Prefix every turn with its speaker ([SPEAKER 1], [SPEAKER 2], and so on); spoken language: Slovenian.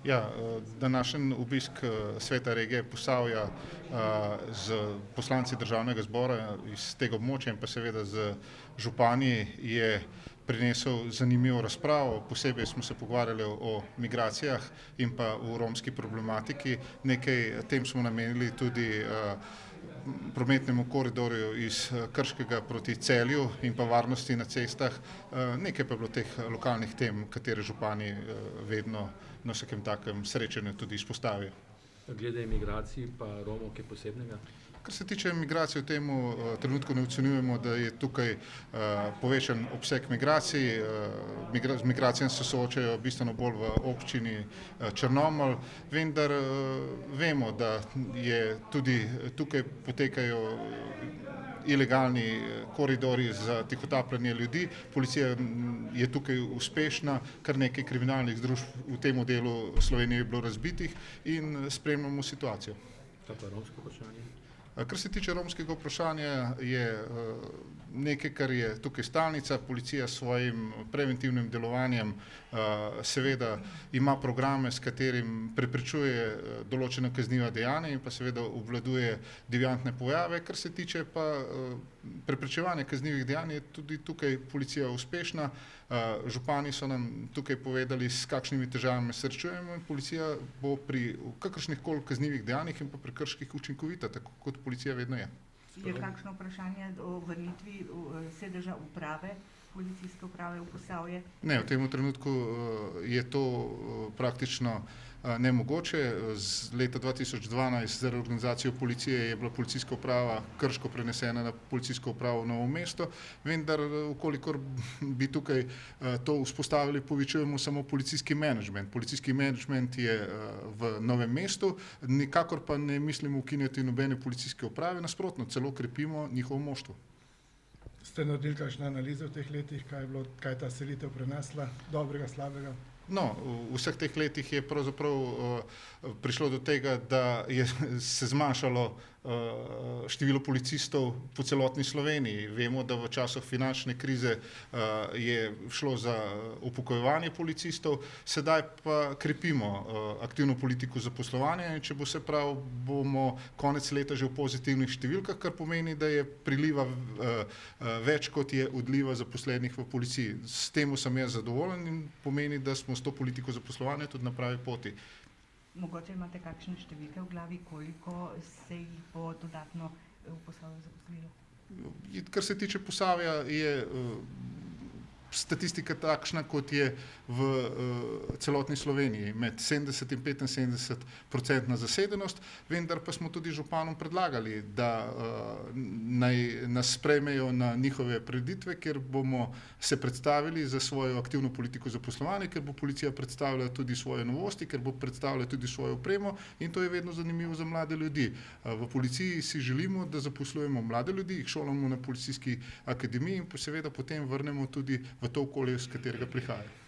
[SPEAKER 1] Ja, današnji obisk sveta regije Posavja z poslanci državnega zbora iz tega območja in pa seveda z župani je prinesel zanimivo razpravo. Posebej smo se pogovarjali o migracijah in pa o romski problematiki. Nekaj tem smo namenili tudi prometnemu koridorju iz Krškega proti Celju in pa varnosti na cestah. Nekaj pa je bilo teh lokalnih tem, katere župani vedno na vsakem takem srečanju tudi izpostavijo.
[SPEAKER 2] Glede migracij pa Romov kaj posebnega?
[SPEAKER 1] Kar se tiče migracij, v tem trenutku ne ocenjujemo, da je tukaj povečan obseg migracij. Z migracijami se soočajo bistveno bolj v občini Črnomelj, vendar vemo, da je tudi tukaj potekajo ilegalni koridorji za tihotapljanje ljudi. Policija je tukaj uspešna, kar nekaj kriminalnih združb v tem delu Slovenije je bilo razbitih in spremljamo situacijo.
[SPEAKER 2] Kaj pa romsko vprašanje?
[SPEAKER 1] Kar se tiče romskega vprašanja, je nekaj, kar je tukaj stalnica. Policija s svojim preventivnim delovanjem seveda ima programe, s katerim preprečuje določena kazniva dejanja in pa seveda obvladuje deviantne pojave. Kar se tiče pa preprečevanja kaznivih dejanj, je tudi tukaj policija uspešna. Župani so nam tukaj povedali, s kakšnimi težavami se srečujemo, in policija bo pri kakršnihkoli kaznivih dejanjih in pa prekrških učinkovita, tako kot policija vedno je.
[SPEAKER 3] Je kakšno vprašanje o vrnitvi sedeža uprave, policijske uprave v Posavje?
[SPEAKER 1] Ne, v tem trenutku je to praktično nemogoče. Z leta 2012 za reorganizacijo policije je bila policijska uprava Krško prenesena na policijsko upravo Novo mesto, vendar ukolikor bi tukaj to vzpostavili, povečujemo samo policijski menedžment. Policijski menedžment je v Novem mestu, nikakor pa ne mislimo ukinjati nobene policijske uprave, nasprotno, celo krepimo njihovo moštvo.
[SPEAKER 4] Ste naredili kakšne analize v teh letih, kaj je ta selitev prenesla, dobrega, slabega?
[SPEAKER 1] No, v vseh teh letih je pravzaprav prišlo do tega, da je se zmanjšalo število policistov po celotni Sloveniji. Vemo, da v času finančne krize je šlo za upokojevanje policistov, sedaj pa krepimo aktivno politiko zaposlovanja in če bo vse prav, bomo konec leta že v pozitivnih številkah, kar pomeni, da je priliva več, kot je odliva zaposlenih v policiji. S tem sem jaz zadovoljen in pomeni, da smo s to politiko zaposlovanja tudi na pravi poti.
[SPEAKER 3] Mogoče imate kakšne številke v glavi, koliko se jih bo dodatno v Posavju zaposlilo?
[SPEAKER 1] Kar se tiče Posavja, je statistika takšna, kot je v celotni Sloveniji, med 70 in 75% zasedenost, vendar pa smo tudi županom predlagali, da naj nas sprejmejo na njihove prireditve, kjer bomo se predstavili za svojo aktivno politiko zaposlovanja, ker bo policija predstavila tudi svoje novosti, ker bo predstavila tudi svojo opremo in to je vedno zanimivo za mlade ljudi. V policiji si želimo, da zaposlujemo mlade ljudi, jih šolamo na policijski akademiji in seveda potem vrnemo tudi v to okolje, iz katerega prihajajo.